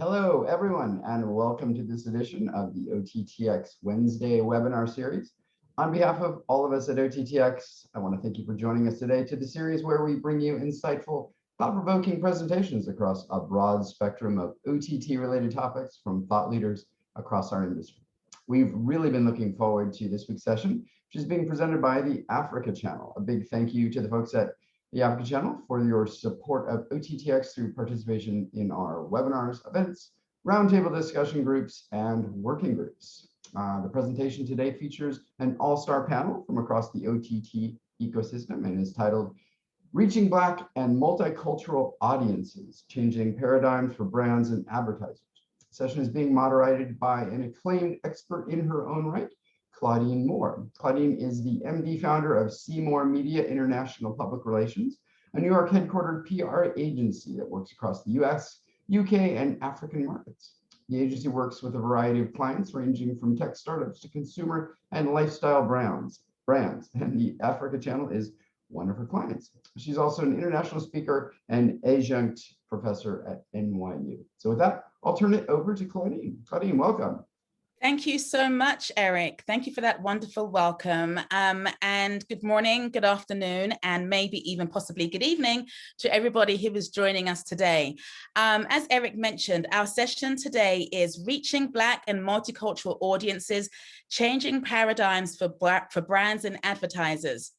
Hello, everyone, and welcome to this edition of the OTT.X Wednesday webinar series. On behalf of all of us at OTT.X, I want to thank you for joining us today to the series where we bring you insightful, thought-provoking presentations across a broad spectrum of OTT-related topics from thought leaders across our industry. We've really been looking forward to this week's session, which is being presented by the Africa Channel. A big thank you to the folks at the Africa Channel for your support of OTT.X through participation in our webinars, events, roundtable discussion groups, and working groups. The presentation today features an all-star panel from across the OTT ecosystem and is titled Reaching Black and Multicultural Audiences, Changing Paradigms for Brands and Advertisers. The session is being moderated by an acclaimed expert in her own right, Claudine Moore. Claudine is the MD founder of Seymour Media International Public Relations, a New York headquartered PR agency that works across the US, UK, and African markets. The agency works with a variety of clients ranging from tech startups to consumer and lifestyle brands, and the Africa Channel is one of her clients. She's also an international speaker and adjunct professor at NYU. So with that, I'll turn it over to Claudine. Claudine, welcome. Thank you so much, Eric. Thank you for that wonderful welcome. And good morning, good afternoon, and maybe even possibly good evening to everybody who is joining us today. As Eric mentioned, our session today is Reaching Black and Multicultural Audiences, Changing Paradigms for Brands and Advertisers.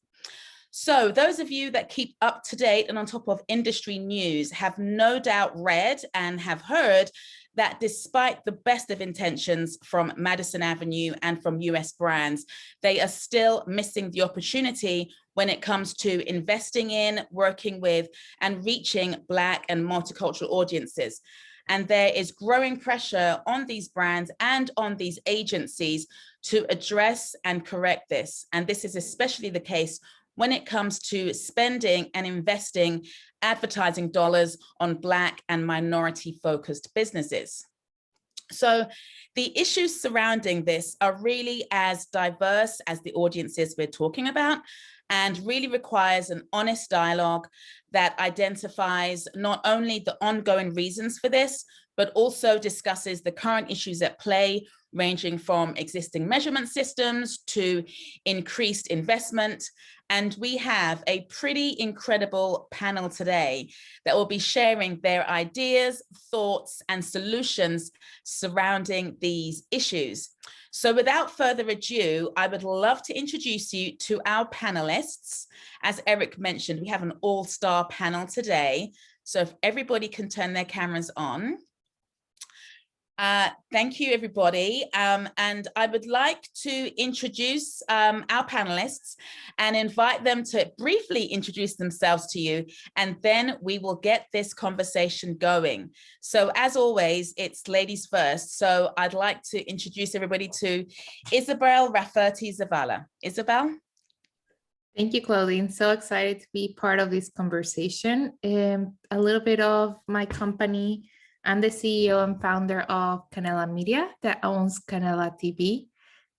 So those of you that keep up to date and on top of industry news have no doubt read and have heard that despite the best of intentions from Madison Avenue and from US brands, they are still missing the opportunity when it comes to investing in, working with, and reaching Black and multicultural audiences. And there is growing pressure on these brands and on these agencies to address and correct this. And this is especially the case when it comes to spending and investing advertising dollars on Black and minority-focused businesses. So the issues surrounding this are really as diverse as the audiences we're talking about, and really requires an honest dialogue that identifies not only the ongoing reasons for this, but also discusses the current issues at play, ranging from existing measurement systems to increased investment. And we have a pretty incredible panel today that will be sharing their ideas, thoughts, and solutions surrounding these issues. So without further ado, I would love to introduce you to our panelists. As Eric mentioned, we have an all-star panel today. So if everybody can turn their cameras on. Thank you, everybody. And I would like to introduce our panelists and invite them to briefly introduce themselves to you, and then we will get this conversation going. So as always, it's ladies first. So I'd like to introduce everybody to Isabel Rafferty-Zavala. Isabel? Thank you, Claudine. So excited to be part of this conversation. A little bit of my company. I'm the CEO and founder of Canela Media that owns Canela TV.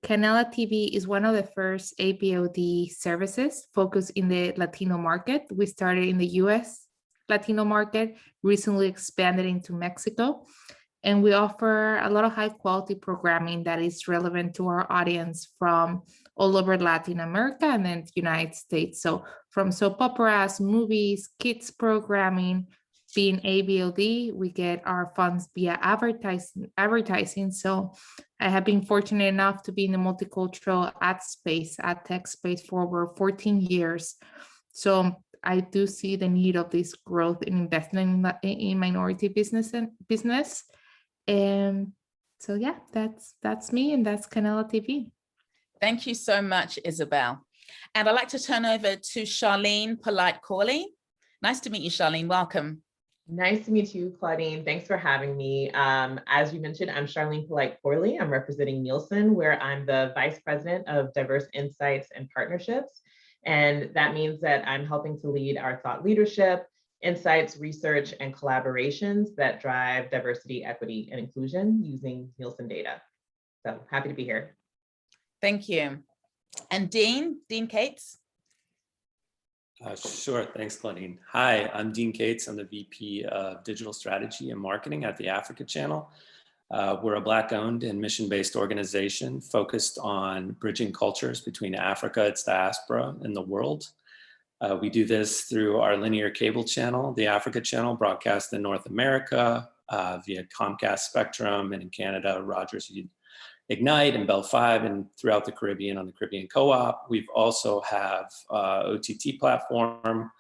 Canela TV is one of the first AVOD services focused in the Latino market. We started in the US Latino market, recently expanded into Mexico, and we offer a lot of high quality programming that is relevant to our audience from all over Latin America and then the United States. So from soap operas, movies, kids programming. Being AVOD, we get our funds via advertising. So I have been fortunate enough to be in the multicultural ad tech space for over 14 years. So I do see the need of this growth in investment in minority business. And so yeah, that's me, and that's Canela TV. Thank you so much, Isabel. And I'd like to turn over to Charlene Polite-Corley. Nice to meet you, Charlene. Welcome. Nice to meet you, Claudine. Thanks for having me. As you mentioned, I'm Charlene Polite-Corley. I'm representing Nielsen, where I'm the Vice President of Diverse Insights and Partnerships. And that means that I'm helping to lead our thought leadership, insights, research, and collaborations that drive diversity, equity, and inclusion using Nielsen data. So happy to be here. Thank you. And Dean Cates. Sure, thanks, Claudine. Hi, I'm Dean Cates. I'm the VP of Digital Strategy and Marketing at the Africa Channel. We're a Black-owned and mission-based organization focused on bridging cultures between Africa, its diaspora, and the world. We do this through our linear cable channel, the Africa Channel, broadcast in North America via Comcast Spectrum, and in Canada, Rogers Ignite and Bell 5, and throughout the Caribbean on the Caribbean Co-op. We've also have OTT platform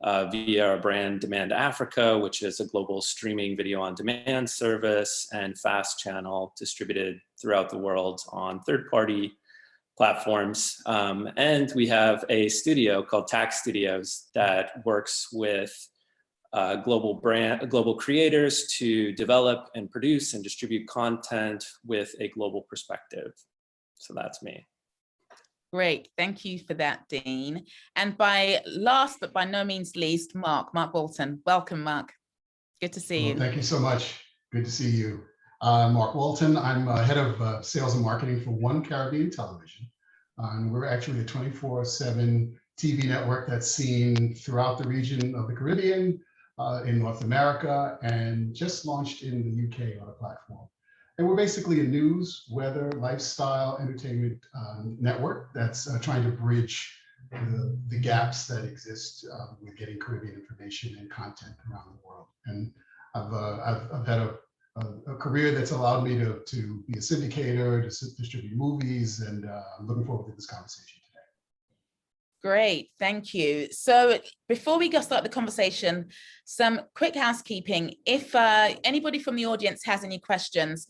via our brand Demand Africa, which is a global streaming video on demand service, and Fast Channel distributed throughout the world on third-party platforms. And we have a studio called TAC Studios that works with global creators to develop and produce and distribute content with a global perspective. So that's me. Great, thank you for that, Dean. And by last but by no means least, Mark Walton. Welcome, Mark. Good to see you. Thank you so much. Good to see you. Mark Walton. I'm head of sales and marketing for One Caribbean Television. And we're actually a 24/7 TV network that's seen throughout the region of the Caribbean, in North America, and just launched in the UK on a platform. And we're basically a news, weather, lifestyle, entertainment network that's trying to bridge the gaps that exist with getting Caribbean information and content around the world. And I've had a career that's allowed me to be a syndicator, to distribute movies, and I'm looking forward to this conversation today. Great, thank you. So before we start the conversation, some quick housekeeping. If anybody from the audience has any questions,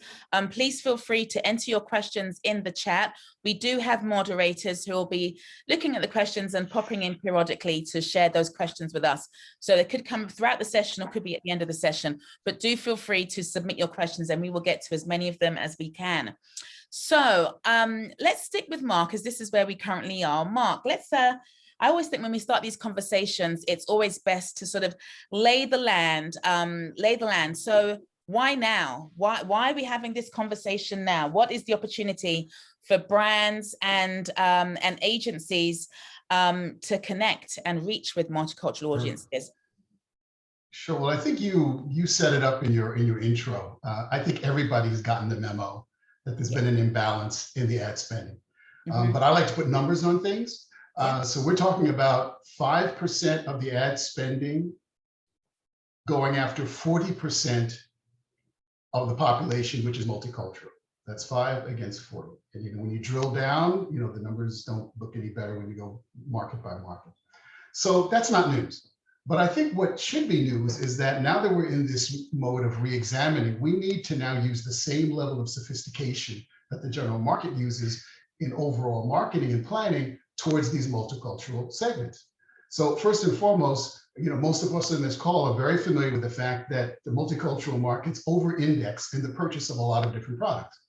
please feel free to enter your questions in the chat. We do have moderators who will be looking at the questions and popping in periodically to share those questions with us. So they could come throughout the session or could be at the end of the session, but do feel free to submit your questions and we will get to as many of them as we can. So let's stick with Mark, as this is where we currently are. Mark, I always think when we start these conversations, it's always best to sort of lay the land. So why now? Why are we having this conversation now? What is the opportunity for brands and agencies to connect and reach with multicultural audiences? Sure. Well, I think you set it up in your intro. I think everybody's gotten the memo that there's been an imbalance in the ad spending. But I like to put numbers on things. So we're talking about 5% of the ad spending going after 40% of the population, which is multicultural. That's 5 against 40. And when you drill down, the numbers don't look any better when you go market by market. So that's not news. But I think what should be news is that now that we're in this mode of re-examining, we need to now use the same level of sophistication that the general market uses in overall marketing and planning towards these multicultural segments. So first and foremost, most of us in this call are very familiar with the fact that the multicultural markets over-index in the purchase of a lot of different products.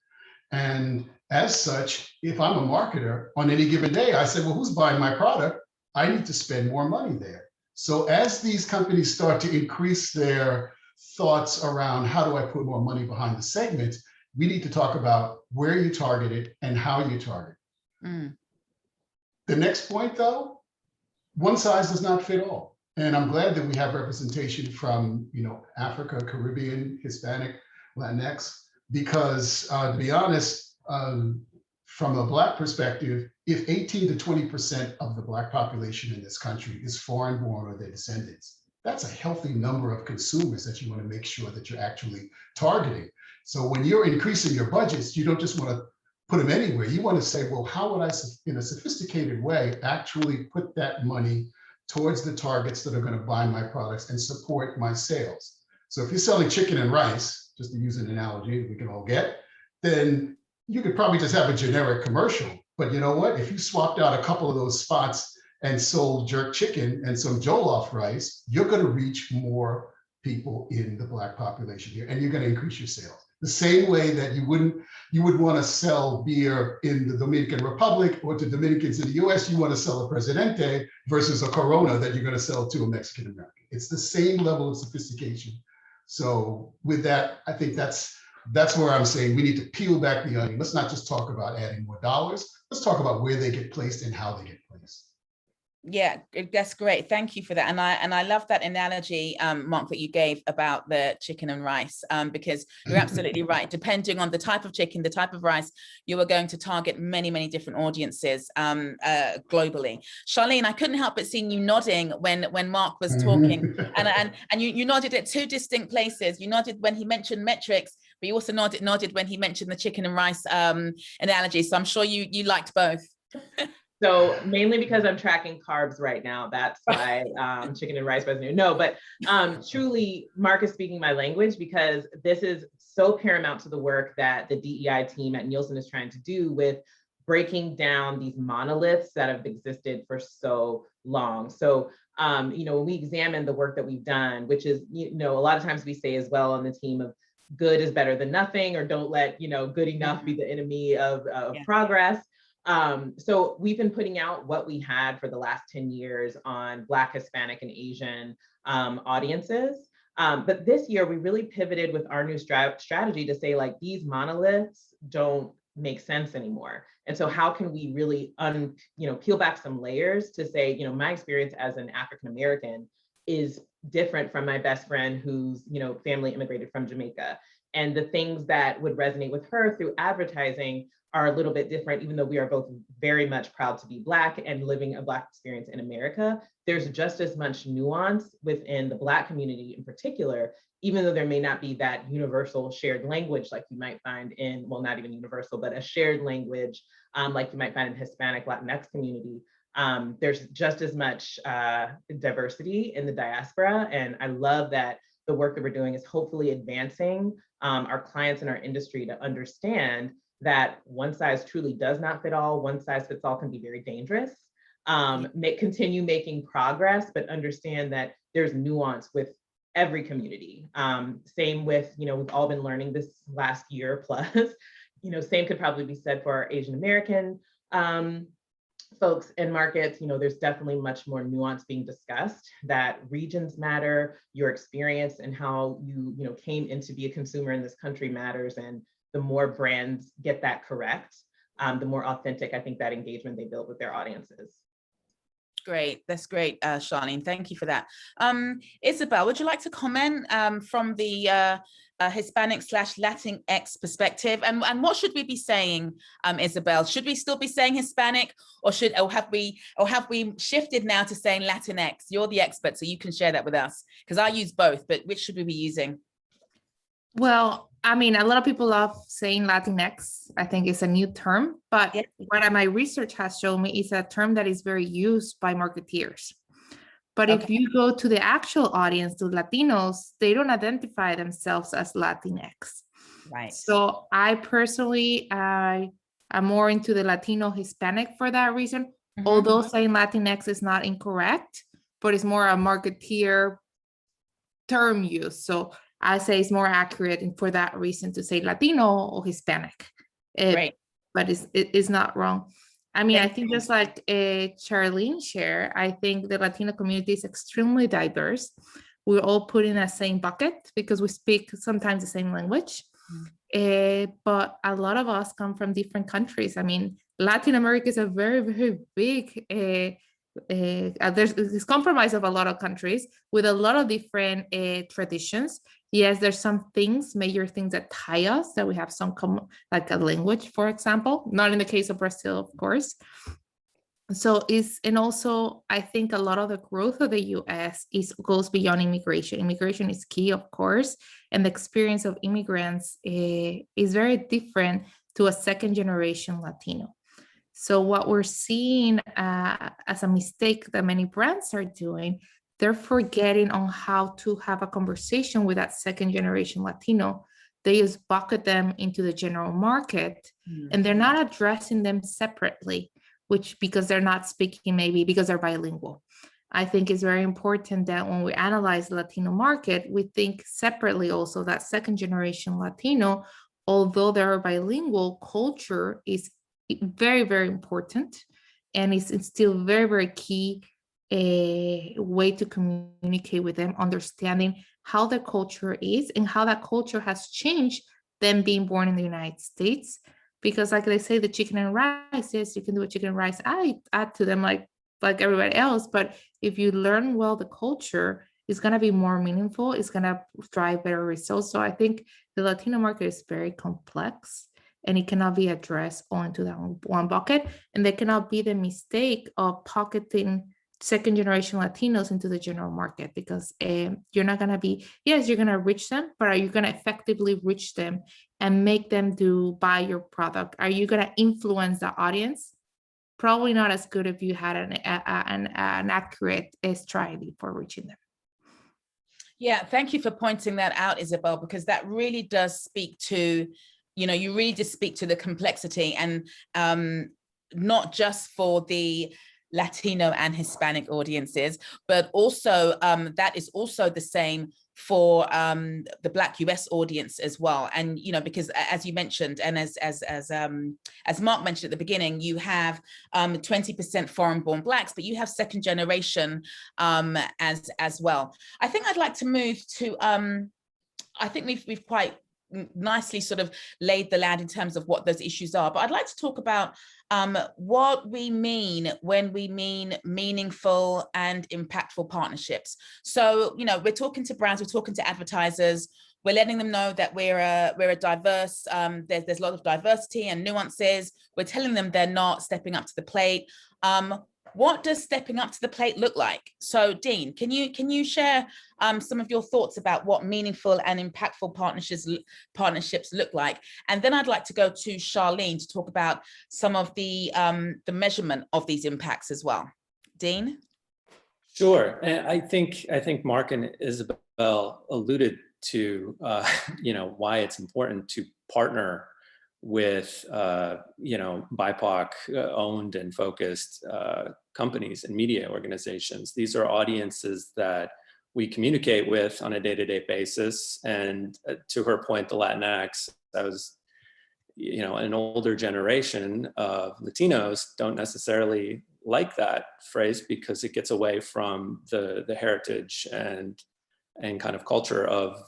And as such, if I'm a marketer on any given day, I say, well, who's buying my product? I need to spend more money there. So as these companies start to increase their thoughts around how do I put more money behind the segment, we need to talk about where you target it and how you target. The next point, though, one size does not fit all. And I'm glad that we have representation from, Africa, Caribbean, Hispanic, Latinx, because to be honest, from a Black perspective, if 18 to 20% of the Black population in this country is foreign born or their descendants, that's a healthy number of consumers that you want to make sure that you're actually targeting. So when you're increasing your budgets, you don't just want to put them anywhere. You want to say, well, how would I, in a sophisticated way, actually put that money towards the targets that are going to buy my products and support my sales? So if you're selling chicken and rice, just to use an analogy we can all get, then you could probably just have a generic commercial. But you know what? If you swapped out a couple of those spots and sold jerk chicken and some jollof rice, you're going to reach more people in the Black population here, and you're going to increase your sales. The same way that you would want to sell beer in the Dominican Republic, or to Dominicans in the US, you want to sell a Presidente versus a Corona that you're going to sell to a Mexican American. It's the same level of sophistication. So with that, I think that's where I'm saying we need to peel back the onion. Let's not just talk about adding more dollars. Let's talk about where they get placed and how they get placed. Yeah, that's great. Thank you for that. And I love that analogy, Mark, that you gave about the chicken and rice, because you're absolutely right. Depending on the type of chicken, the type of rice, you are going to target many, many different audiences globally. Charlene, I couldn't help but seeing you nodding when Mark was talking, and you nodded at two distinct places. You nodded when he mentioned metrics, but you also nodded when he mentioned the chicken and rice analogy. So I'm sure you liked both. So mainly because I'm tracking carbs right now, that's why chicken and rice revenue. No, but truly, Mark is speaking my language, because this is so paramount to the work that the DEI team at Nielsen is trying to do with breaking down these monoliths that have existed for so long. So, when we examine the work that we've done, which is, a lot of times we say as well on the team of good is better than nothing, or don't let, good enough be the enemy of progress. So we've been putting out what we had for the last 10 years on Black, Hispanic, and Asian audiences. But this year we really pivoted with our new strategy to say, like, these monoliths don't make sense anymore. And so how can we really peel back some layers to say, my experience as an African-American is different from my best friend who's, family immigrated from Jamaica. And the things that would resonate with her through advertising are a little bit different, even though we are both very much proud to be Black and living a Black experience in America. There's just as much nuance within the Black community in particular, even though there may not be that universal shared language like you might find in, well, not even universal, but a shared language like you might find in Hispanic, Latinx community. There's just as much diversity in the diaspora. And I love that the work that we're doing is hopefully advancing our clients in our industry to understand that one size truly does not fit all. One size fits all can be very dangerous. Continue making progress, but understand that there's nuance with every community. Same with, we've all been learning this last year plus, same could probably be said for our Asian American folks and markets. There's definitely much more nuance being discussed, that regions matter, your experience and how you, came in to be a consumer in this country matters. And the more brands get that correct, the more authentic I think that engagement they build with their audiences. Great, that's great, Charlene. Thank you for that. Isabel, would you like to comment from the Hispanic/Latinx perspective, and what should we be saying, Isabel? Should we still be saying Hispanic, or have we shifted now to saying Latinx? You're the expert, so you can share that with us, because I use both, but which should we be using? Well, I mean, a lot of people love saying Latinx. I think it's a new term, but what my research has shown me is a term that is very used by marketeers. But if you go to the actual audience, to Latinos, they don't identify themselves as Latinx. Right. So I personally, I'm more into the Latino Hispanic for that reason, although saying Latinx is not incorrect, but it's more a marketeer term use. So I say it's more accurate and for that reason to say Latino or Hispanic, Right. But it's not wrong. I mean, I think just like Charlene shared, I think the Latino community is extremely diverse. We're all put in the same bucket because we speak sometimes the same language, but a lot of us come from different countries. I mean, Latin America is a very, very big it's comprised of a lot of countries with a lot of different traditions. Yes, there's some things, major things that tie us, that we have some common, like a language, for example, not in the case of Brazil, of course. So and also I think a lot of the growth of the US goes beyond immigration. Immigration is key, of course, and the experience of immigrants is very different to a second generation Latino. So what we're seeing as a mistake that many brands are doing, they're forgetting on how to have a conversation with that second generation Latino. They just bucket them into the general market, and they're not addressing them separately, because they're not speaking, maybe because they're bilingual. I think it's very important that when we analyze the Latino market, we think separately also that second generation Latino, although they're bilingual, culture is very, very important, and it's still very, very key a way to communicate with them, understanding how their culture is and how that culture has changed them being born in the United States. Because like they say, the chicken and rice, yes, you can do a chicken and rice. I add to them like like everybody else. But if you learn well the culture, it's going to be more meaningful. It's going to drive better results. So I think the Latino market is very complex, and it cannot be addressed only to that one bucket. And there cannot be the mistake of pocketing second generation Latinos into the general market, because you're not going to be, yes, you're going to reach them, but are you going to effectively reach them and make them buy your product? Are you going to influence the audience? Probably not as good if you had an accurate strategy for reaching them. Yeah, thank you for pointing that out, Isabel, because that really does speak to, you really just speak to the complexity, and not just for the Latino and Hispanic audiences, but also that is also the same for the Black US audience as well. And because as you mentioned, and as Mark mentioned at the beginning, you have 20% foreign-born Blacks, but you have second generation as well. I think I'd like to move to I think we've quite nicely sort of laid the land in terms of what those issues are, but I'd like to talk about what we mean when we mean meaningful and impactful partnerships. So, we're talking to brands, we're talking to advertisers, we're letting them know that we're a diverse, there's a lot of diversity and nuances. We're telling them they're not stepping up to the plate. What does stepping up to the plate look like? So Dean, can you share some of your thoughts about what meaningful and impactful partnerships look like? And then I'd like to go to Charlene to talk about some of the measurement of these impacts as well. Dean? Sure. And I think Mark and Isabel alluded to why it's important to partner with BIPOC owned and focused companies and media organizations. These are audiences that we communicate with on a day-to-day basis. And to her point, the Latinx, that was an older generation of Latinos don't necessarily like that phrase because it gets away from the heritage and kind of culture of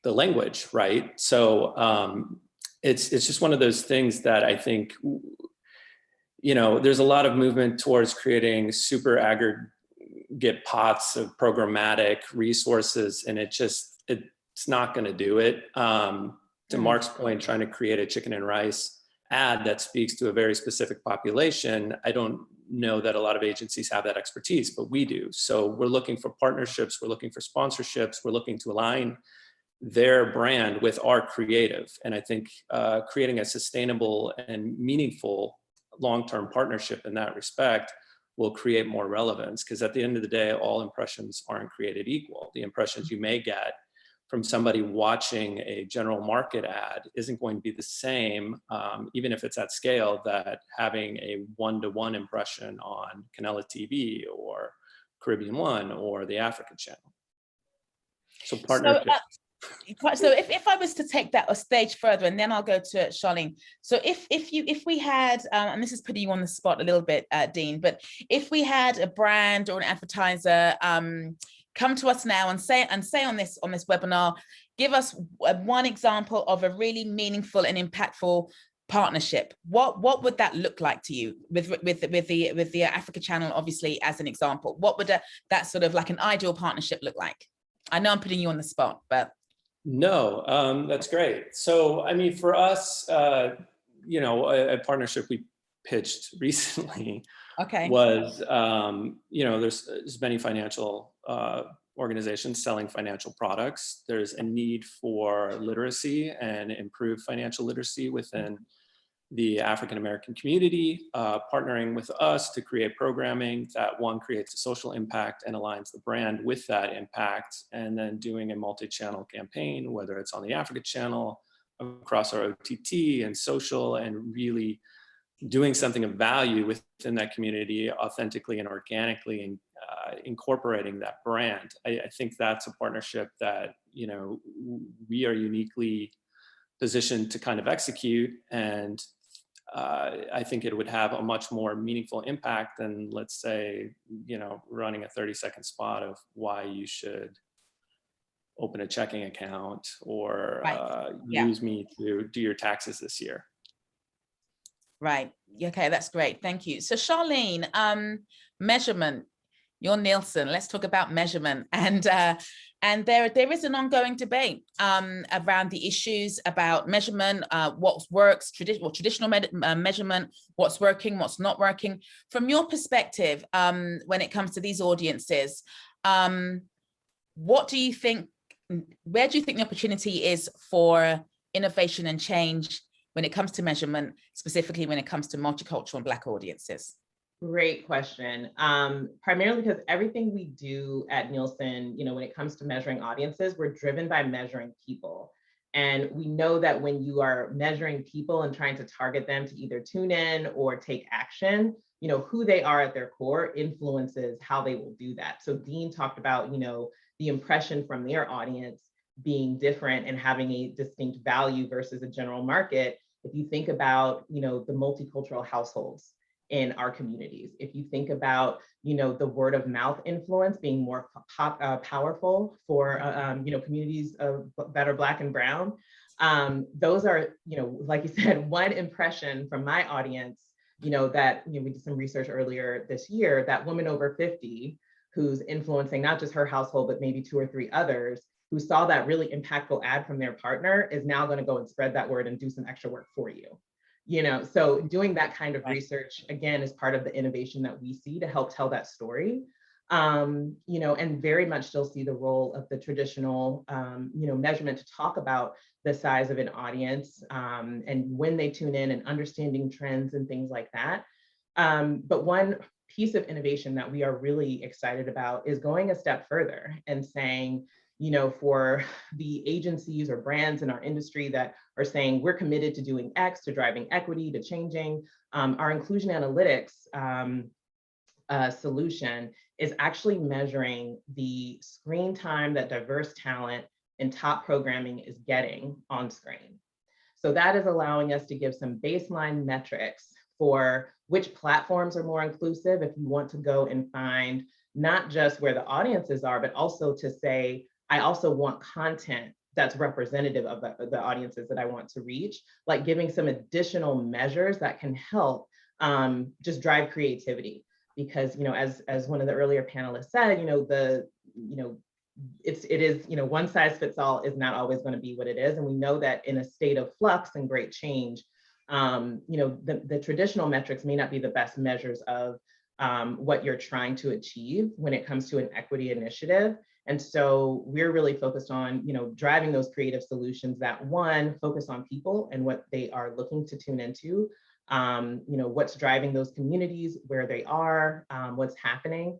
the language, right? So it's just one of those things that I think, there's a lot of movement towards creating super aggregate pots of programmatic resources, and it's not going to do it. To Mark's point, trying to create a chicken and rice ad that speaks to a very specific population, I don't know that a lot of agencies have that expertise, but we do. So we're looking for partnerships, we're looking for sponsorships, we're looking to align their brand with our creative. And I think creating a sustainable and meaningful long-term partnership in that respect will create more relevance, because at the end of the day, all impressions aren't created equal. The impressions you may get from somebody watching a general market ad isn't going to be the same, even if it's at scale, that having a one-to-one impression on Canela TV or Caribbean One or the Africa channel. So partnerships. So if I was to take that a stage further, and then I'll go to Charlene. So if we had, and this is putting you on the spot a little bit, Dean, but if we had a brand or an advertiser come to us now and say on this webinar, give us one example of a really meaningful and impactful partnership, what would that look like to you with the Africa channel, obviously, as an example? What would that sort of like an ideal partnership look like? I know I'm putting you on the spot, but no, that's great. So, I mean, for us, a partnership we pitched recently was, there's many financial organizations selling financial products. There's a need for literacy and improved financial literacy within the African-American community, partnering with us to create programming that, one, creates a social impact and aligns the brand with that impact, and then doing a multi-channel campaign, whether it's on the Africa channel, across our OTT and social, and really doing something of value within that community authentically and organically, and incorporating that brand. I think that's a partnership that, we are uniquely positioned to kind of execute, and I think it would have a much more meaningful impact than, let's say, running a 30-second spot of why you should open a checking account or use me to do your taxes this year. Right. Okay, that's great. Thank you. So Charlene, measurement. You're Nielsen. Let's talk about measurement. And there is an ongoing debate around the issues about measurement, what works, traditional measurement, what's working, what's not working. From your perspective, when it comes to these audiences, what do you think, where do you think the opportunity is for innovation and change when it comes to measurement, specifically when it comes to multicultural and Black audiences? Great question. Primarily because everything we do at Nielsen, when it comes to measuring audiences, we're driven by measuring people. And we know that when you are measuring people and trying to target them to either tune in or take action, who they are at their core influences how they will do that. So Dean talked about, the impression from their audience being different and having a distinct value versus a general market. If you think about, the multicultural households in our communities, if you think about, the word of mouth influence being more powerful for, communities that are Black and brown, those are, like you said, one impression from my audience, that, we did some research earlier this year, that woman over 50 who's influencing not just her household, but maybe 2 or 3 others, who saw that really impactful ad from their partner is now going to go and spread that word and do some extra work for you. So doing that kind of research, again, is part of the innovation that we see to help tell that story, and very much still see the role of the traditional, measurement to talk about the size of an audience, and when they tune in and understanding trends and things like that. But one piece of innovation that we are really excited about is going a step further and saying, for the agencies or brands in our industry that are saying we're committed to doing X, to driving equity, to changing, our inclusion analytics solution is actually measuring the screen time that diverse talent in top programming is getting on screen. So that is allowing us to give some baseline metrics for which platforms are more inclusive if you want to go and find not just where the audiences are, but also to say, I also want content that's representative of the audiences that I want to reach, like giving some additional measures that can help just drive creativity. Because, as one of the earlier panelists said, it is, one size fits all is not always going to be what it is. And we know that in a state of flux and great change, the traditional metrics may not be the best measures of what you're trying to achieve when it comes to an equity initiative. And so we're really focused on, driving those creative solutions that, one, focus on people and what they are looking to tune into, what's driving those communities, where they are, what's happening.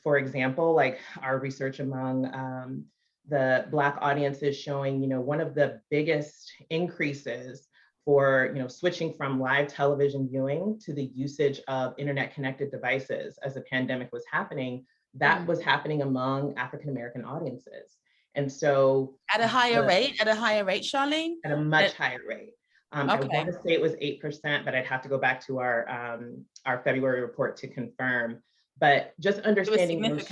For example, like our research among the Black audiences showing, one of the biggest increases for, switching from live television viewing to the usage of internet connected devices as the pandemic was happening, that was happening among African-American audiences. And so at a higher rate, Charlene? At a much higher rate. I want to say it was 8%, but I'd have to go back to our February report to confirm. But just understanding those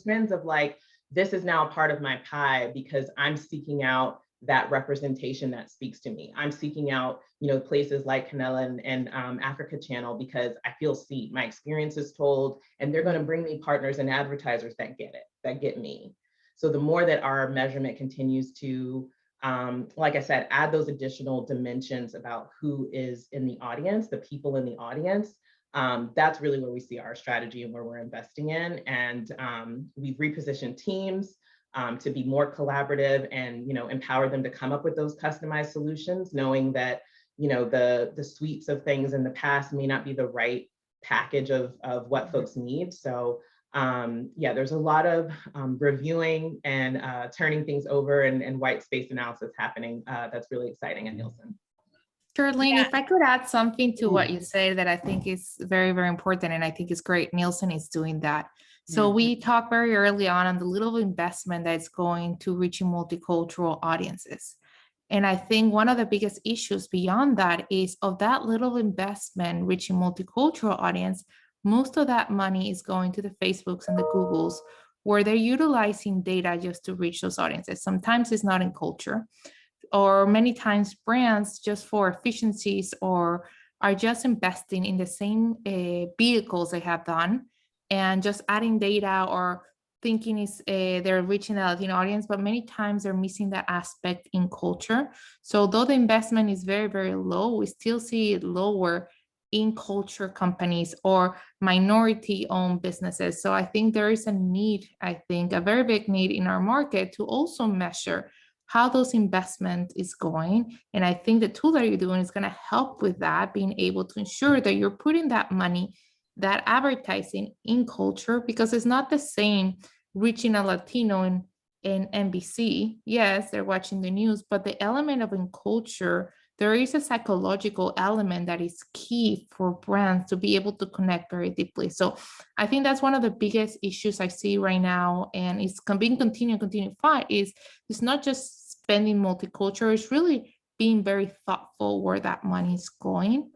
trends of like, this is now part of my pie because I'm seeking out that representation that speaks to me. I'm seeking out, places like Canela and Africa Channel because I feel seen, my experience is told, and they're going to bring me partners and advertisers that get it, that get me. So the more that our measurement continues to, like I said, add those additional dimensions about who is in the audience, the people in the audience, that's really where we see our strategy and where we're investing in. And we've repositioned teams to be more collaborative and, empower them to come up with those customized solutions, knowing that, the suites of things in the past may not be the right package of what folks need. So yeah, there's a lot of reviewing and turning things over and white space analysis happening. That's really exciting at Nielsen. Charlene, if I could add something to what you say that I think is very, very important, and I think it's great, Nielsen is doing that. So we talked very early on the little investment that's going to reaching multicultural audiences. And I think one of the biggest issues beyond that is of that little investment reaching multicultural audience, most of that money is going to the Facebooks and the Googles, where they're utilizing data just to reach those audiences. Sometimes it's not in culture, or many times brands just for efficiencies or are just investing in the same vehicles they have done and just adding data or thinking is they're reaching the Latino audience, but many times they're missing that aspect in culture. So though the investment is very, very low, we still see it lower in culture companies or minority-owned businesses. So I think there is a need, a very big need in our market to also measure how those investment is going. And I think the tool that you're doing is going to help with that, being able to ensure that you're putting that money, that advertising in culture, because it's not the same reaching a Latino in NBC. Yes, they're watching the news, but the element of in culture, there is a psychological element that is key for brands to be able to connect very deeply. So I think that's one of the biggest issues I see right now, and it's being continue fight is it's not just spending multicultural, it's really being very thoughtful where that money is going,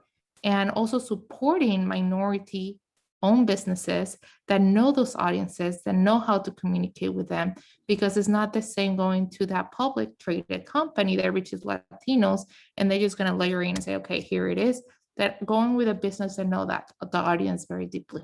and also supporting minority owned businesses that know those audiences, that know how to communicate with them, because it's not the same going to that public traded company that reaches Latinos and they're just going to layer in and say, okay, here it is, that going with a business that know that the audience very deeply.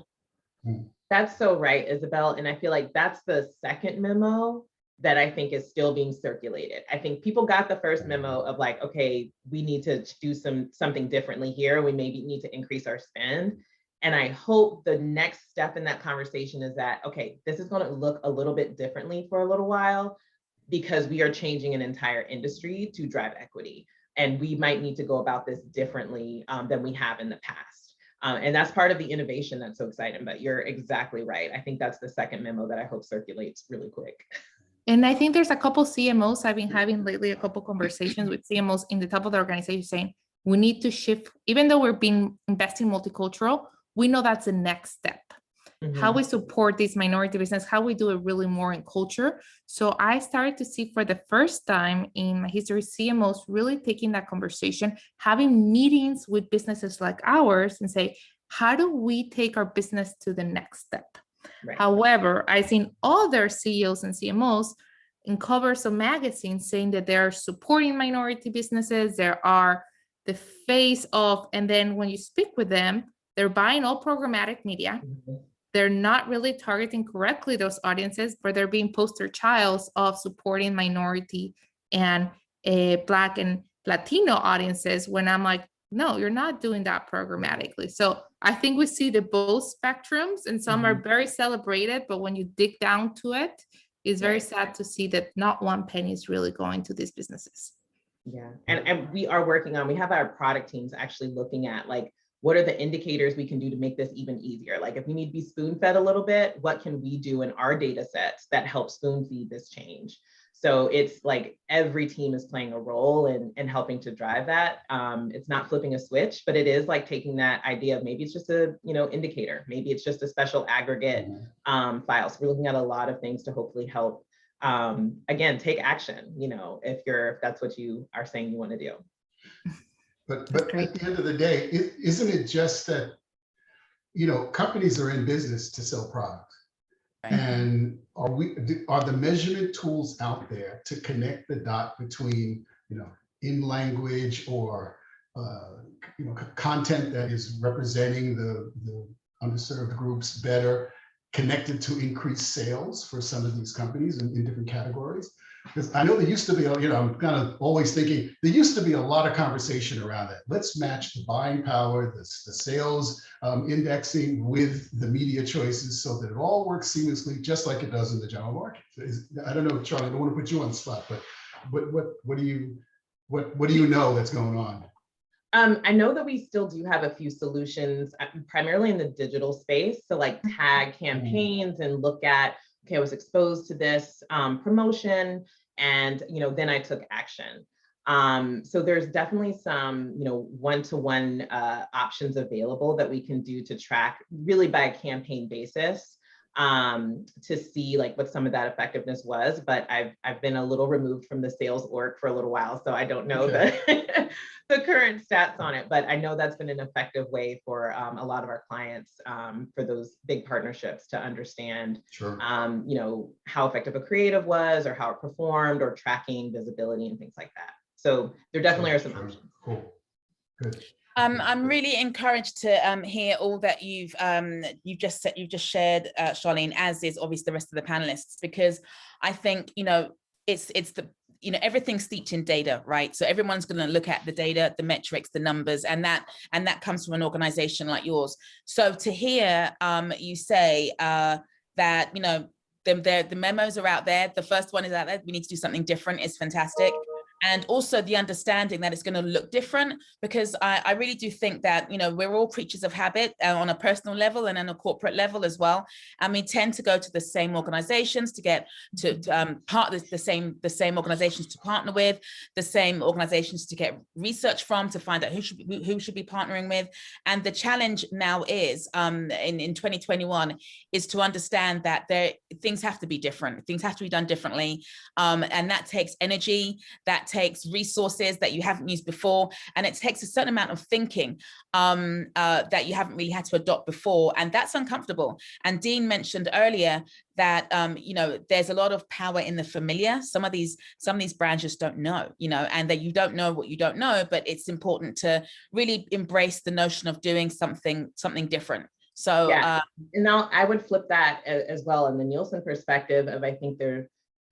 That's so right, Isabel. And I feel like that's the second memo that I think is still being circulated. I think people got the first memo of like, okay, we need to do something differently here. We maybe need to increase our spend. And I hope the next step in that conversation is that, okay, this is going to look a little bit differently for a little while because we are changing an entire industry to drive equity. And we might need to go about this differently than we have in the past. And that's part of the innovation that's so exciting, but you're exactly right. I think that's the second memo that I hope circulates really quick. And I think there's a couple CMOs I've been having lately, a couple conversations with CMOs in the top of the organization saying, we need to shift, even though we're being investing in multicultural, we know that's the next step. How we support these minority business, how we do it really more in culture. So I started to see for the first time in my history, CMOs really taking that conversation, having meetings with businesses like ours and say, how do we take our business to the next step? Right. However, I've seen other CEOs and CMOs in covers of magazines saying that they're supporting minority businesses, there are the face of, and then when you speak with them, they're buying all programmatic media. They're not really targeting correctly those audiences, but they're being poster childs of supporting minority and Black and Latino audiences when I'm like, no, you're not doing that programmatically. So I think we see the both spectrums, and some are very celebrated, but when you dig down to it, it's very sad to see that not one penny is really going to these businesses. Yeah, and we are working on, we have our product teams actually looking at like, what are the indicators we can do to make this even easier? Like if we need to be spoon fed a little bit, what can we do in our data sets that help spoon feed this change? So it's like every team is playing a role in helping to drive that. It's not flipping a switch, but it is like taking that idea of maybe it's just a indicator, maybe it's just a special aggregate file. So we're looking at a lot of things to hopefully help, again, take action, if that's what you are saying you want to do. But at the end of the day, isn't it just that, companies are in business to sell products. Right. And are the measurement tools out there to connect the dot between, in language or, content that is representing the underserved groups better, connected to increase sales for some of these companies in different categories? Because I know there used to be, I'm kind of always thinking, there used to be a lot of conversation around that. Let's match the buying power, the sales indexing with the media choices so that it all works seamlessly, just like it does in the general market. I don't know, Charlie, I don't want to put you on the spot, but what do you know that's going on? I know that we still do have a few solutions, primarily in the digital space. So like tag campaigns and look at, okay, I was exposed to this promotion and, then I took action. So there's definitely some, one-to-one options available that we can do to track really by a campaign basis to see like what some of that effectiveness was. But I've been a little removed from the sales org for a little while, so I don't know the current stats on it, but I know that's been an effective way for a lot of our clients for those big partnerships to understand, how effective a creative was or how it performed or tracking visibility and things like that. So there definitely are some options. Cool. Good. I'm really encouraged to hear all that you've just shared, Charlene, as is obviously the rest of the panelists, because I think, it's the, everything's steeped in data, right? So everyone's going to look at the data, the metrics, the numbers, and that comes from an organization like yours. So to hear you say that, the memos are out there. The first one is out there. We need to do something different. Is fantastic. And also the understanding that it's going to look different, because I really do think that, we're all creatures of habit on a personal level and on a corporate level as well. And we tend to go to the same organizations to get to the same organizations to partner with, the same organizations to get research from, to find out who should be partnering with. And the challenge now is in 2021 is to understand that things have to be different. Things have to be done differently. And that takes energy, that takes resources that you haven't used before, and it takes a certain amount of thinking that you haven't really had to adopt before, and that's uncomfortable. And Dean mentioned earlier that there's a lot of power in the familiar. Some of these brands just don't know, and that you don't know what you don't know, but it's important to really embrace the notion of doing something different. So yeah, and now I would flip that as well in the Nielsen perspective of, I think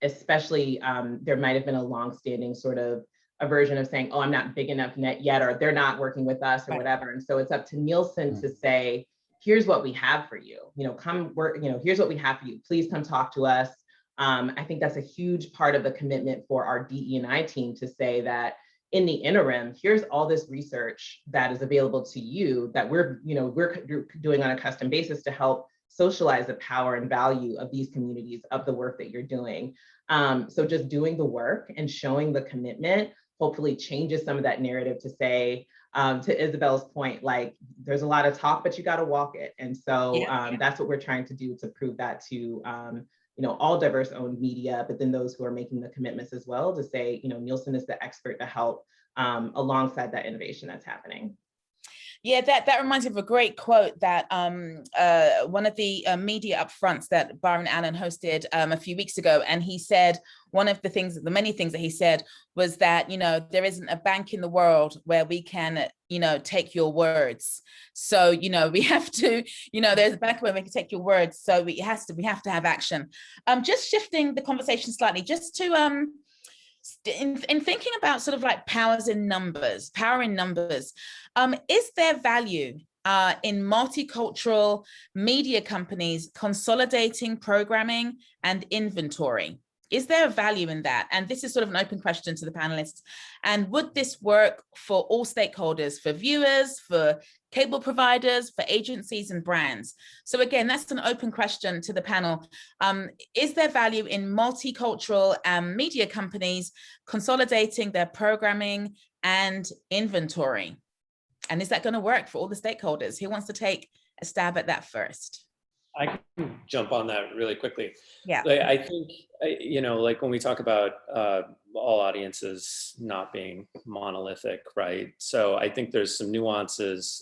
especially there might have been a longstanding sort of aversion of saying, oh, I'm not big enough yet, or they're not working with us, or whatever. And so it's up to Nielsen to say, here's what we have for you. Come work, here's what we have for you. Please come talk to us. I think that's a huge part of the commitment for our DE&I team to say that in the interim, here's all this research that is available to you that we're doing on a custom basis to help socialize the power and value of these communities, of the work that you're doing. So just doing the work and showing the commitment hopefully changes some of that narrative to say, to Isabel's point, like, there's a lot of talk, but you got to walk it. And so that's what we're trying to do, to prove that to all diverse owned media, but then those who are making the commitments as well, to say, Nielsen is the expert to help alongside that innovation that's happening. Yeah, that reminds me of a great quote that one of the media upfronts that Byron Allen hosted a few weeks ago. And he said, one of the many things that he said was that, there isn't a bank in the world where we can, take your words. So, we have to, there's a bank where we can take your words. So we have to have action. Just shifting the conversation slightly, just to, in thinking about sort of like power in numbers, is there value in multicultural media companies consolidating programming and inventory? Is there a value in that? And this is sort of an open question to the panelists. And would this work for all stakeholders, for viewers, for cable providers, for agencies and brands? So again, that's an open question to the panel. Is there value in multicultural media companies consolidating their programming and inventory? And is that going to work for all the stakeholders? Who wants to take a stab at that first? I can jump on that really quickly. Yeah. I think, like when we talk about all audiences not being monolithic, right? So I think there's some nuances.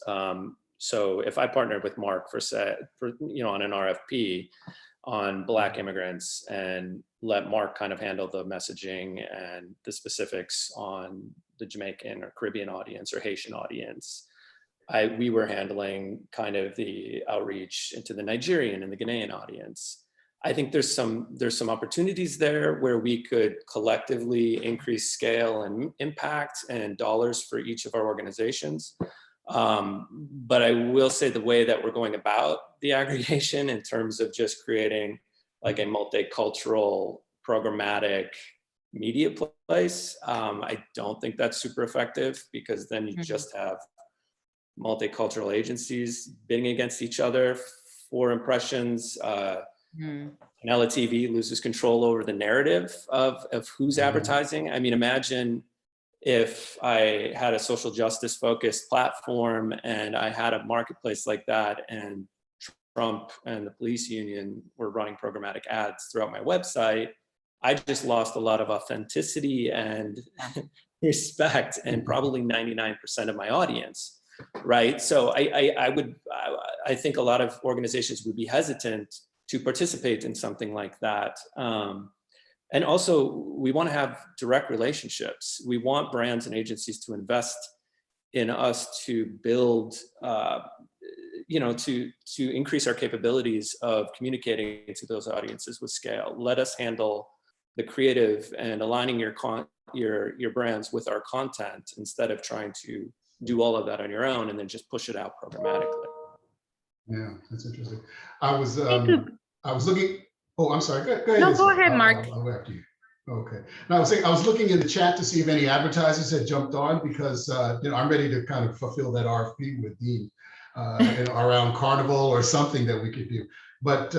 So if I partnered with Mark on an RFP on Black immigrants and let Mark kind of handle the messaging and the specifics on the Jamaican or Caribbean audience or Haitian audience, we were handling kind of the outreach into the Nigerian and the Ghanaian audience. I think there's some opportunities there where we could collectively increase scale and impact and dollars for each of our organizations. But I will say the way that we're going about the aggregation in terms of just creating like a multicultural programmatic media place, I don't think that's super effective, because then you just have multicultural agencies bidding against each other for impressions. Canela TV loses control over the narrative of who's advertising. I mean, imagine if I had a social justice focused platform and I had a marketplace like that, and Trump and the police union were running programmatic ads throughout my website. I just lost a lot of authenticity and respect, and probably 99% of my audience. Right. So I think a lot of organizations would be hesitant to participate in something like that. And also, we want to have direct relationships. We want brands and agencies to invest in us to build, to increase our capabilities of communicating to those audiences with scale. Let us handle the creative and aligning your brands with our content instead of trying to do all of that on your own and then just push it out programmatically. Yeah, that's interesting. I was looking. Oh, I'm sorry. Go ahead. No, go ahead, Mark. I'll go after you. Okay. No, I was looking in the chat to see if any advertisers had jumped on because I'm ready to kind of fulfill that RFP with Dean around Carnival or something that we could do. But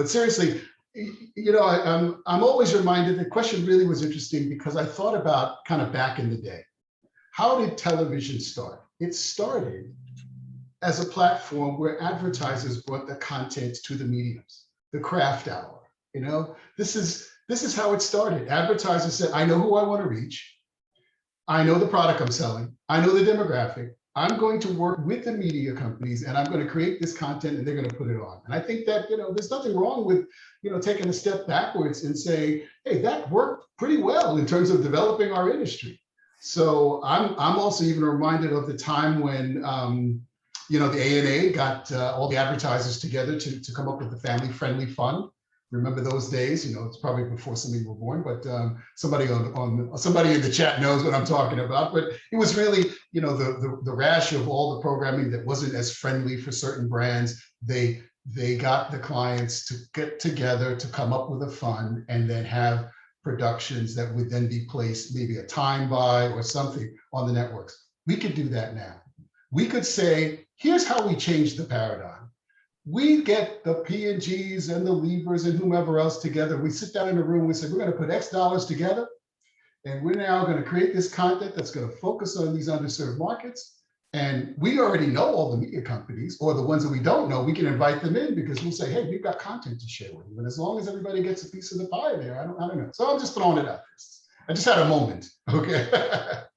seriously, I'm always reminded. The question really was interesting because I thought about kind of back in the day. How did television start? It started as a platform where advertisers brought the content to the mediums, the craft hour. This is how it started. Advertisers said, I know who I want to reach. I know the product I'm selling. I know the demographic. I'm going to work with the media companies and I'm going to create this content and they're going to put it on. And I think that, there's nothing wrong with, taking a step backwards and saying, hey, that worked pretty well in terms of developing our industry. So I'm also even reminded of the time when, the ANA got all the advertisers together to come up with the family-friendly fund. Remember those days? It's probably before some of you were born, but somebody somebody in the chat knows what I'm talking about. But it was really, the rash of all the programming that wasn't as friendly for certain brands. They got the clients to get together to come up with a fund and then have productions that would then be placed, maybe a time buy or something on the networks. We could do that now. We could say, here's how we change the paradigm. We get the P&Gs and the Levers and whomever else together. We sit down in a room, we say, we're going to put X dollars together, and we're now going to create this content that's going to focus on these underserved markets. And we already know all the media companies, or the ones that we don't know, we can invite them in because we'll say, hey, we've got content to share with you. And as long as everybody gets a piece of the pie there, I don't know. So I'm just throwing it out there. I just had a moment, okay?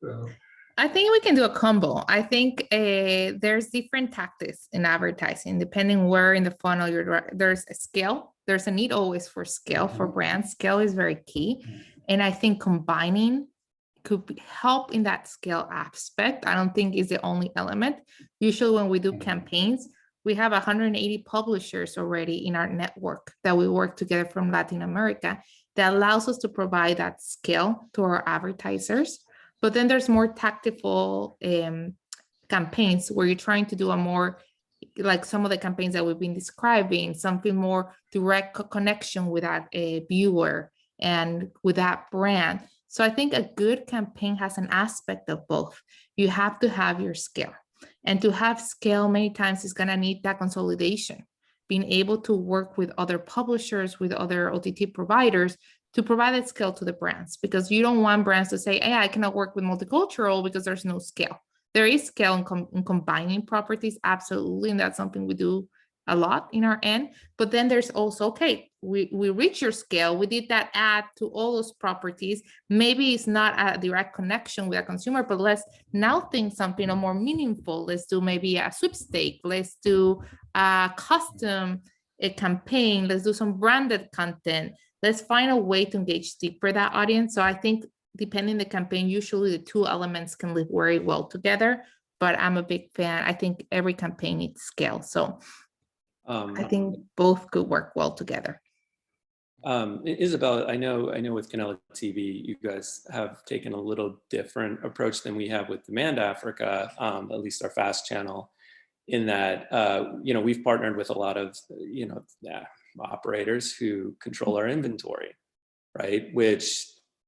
So. I think we can do a combo. I think there's different tactics in advertising, depending where in the funnel there's a scale. There's a need always for scale for brands. Scale is very key. And I think combining could help in that scale aspect. I don't think is the only element. Usually when we do campaigns, we have 180 publishers already in our network that we work together from Latin America that allows us to provide that scale to our advertisers. But then there's more tactical campaigns where you're trying to do a more, like some of the campaigns that we've been describing, something more direct connection with that viewer and with that brand. So I think a good campaign has an aspect of both. You have to have your scale. And to have scale many times is going to need that consolidation, being able to work with other publishers, with other OTT providers to provide that scale to the brands, because you don't want brands to say, hey, I cannot work with Multicultural because there's no scale. There is scale in combining properties, absolutely, and that's something we do a lot in our end. But then there's also, okay, we reach your scale, we did that ad to all those properties. Maybe it's not a direct connection with a consumer, but let's now think something more meaningful. Let's do maybe a sweepstake. Let's do a custom campaign. Let's do some branded content. Let's find a way to engage deeper that audience. So I think depending on the campaign, usually the two elements can live very well together, but I'm a big fan. I think every campaign needs scale. So I think both could work well together. Isabel, I know with Canela TV, you guys have taken a little different approach than we have with Demand Africa, at least our FAST channel, in that, we've partnered with a lot of, operators who control our inventory, right? Which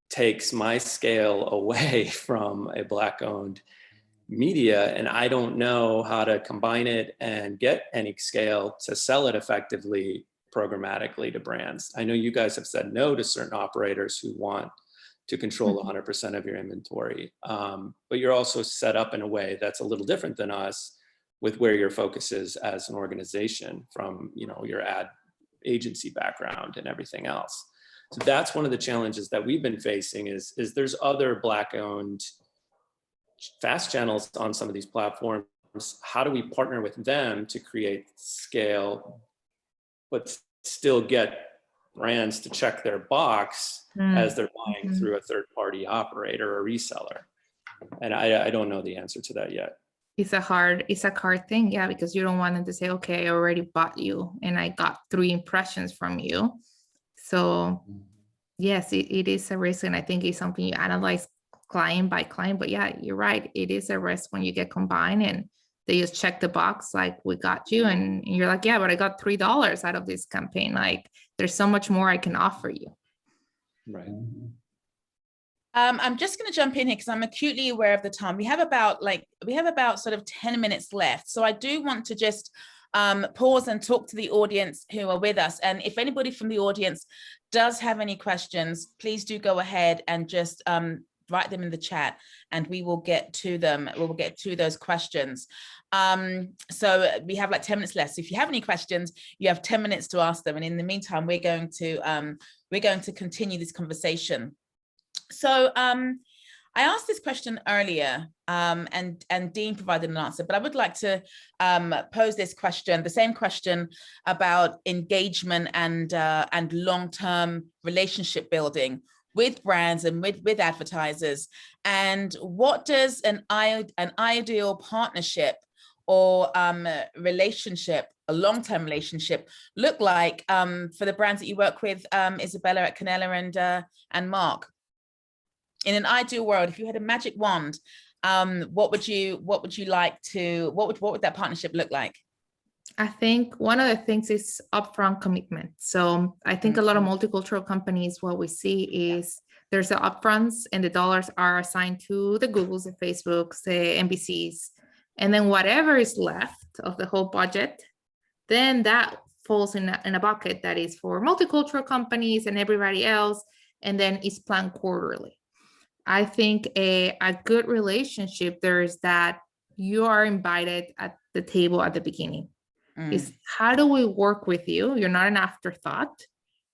takes my scale away from a Black-owned media, and I don't know how to combine it and get any scale to sell it effectively programmatically to brands. I know you guys have said no to certain operators who want to control 100% of your inventory, but you're also set up in a way that's a little different than us, with where your focus is as an organization from your ad agency background and everything else. So that's one of the challenges that we've been facing is there's other Black-owned FAST channels on some of these platforms. How do we partner with them to create scale, but still get brands to check their box as they're buying through a third-party operator or reseller? And I don't know the answer to that yet. It's a hard thing, yeah, because you don't want them to say, okay, I already bought you and I got 3 impressions from you. So yes, it is a risk, and I think it's something you analyze client by client. But yeah, you're right, it is a risk when you get combined and they just check the box like, we got you, and you're like, yeah, but I got $3 out of this campaign. Like, there's so much more I can offer you. Right. I'm just going to jump in here because I'm acutely aware of the time. We have about sort of 10 minutes left. So I do want to just pause and talk to the audience who are with us. And if anybody from the audience does have any questions, please do go ahead and just write them in the chat and we will get to them. We will get to those questions. So we have like 10 minutes left. So if you have any questions, you have 10 minutes to ask them. And in the meantime, we're going to continue this conversation. So I asked this question earlier and Dean provided an answer, but I would like to pose this question, the same question about engagement and long-term relationship building with brands and with advertisers. And what does an ideal partnership or relationship, a long-term relationship, look like for the brands that you work with, Isabella at Canella and Mark? In an ideal world, if you had a magic wand, what would that partnership look like? I think one of the things is upfront commitment. So I think a lot of multicultural companies, what we see is there's the upfronts and the dollars are assigned to the Googles, the Facebooks, the NBCs, and then whatever is left of the whole budget, then that falls in a bucket that is for multicultural companies and everybody else, and then it's planned quarterly. I think a good relationship, there is that you are invited at the table at the beginning. Is how do we work with you? You're not an afterthought.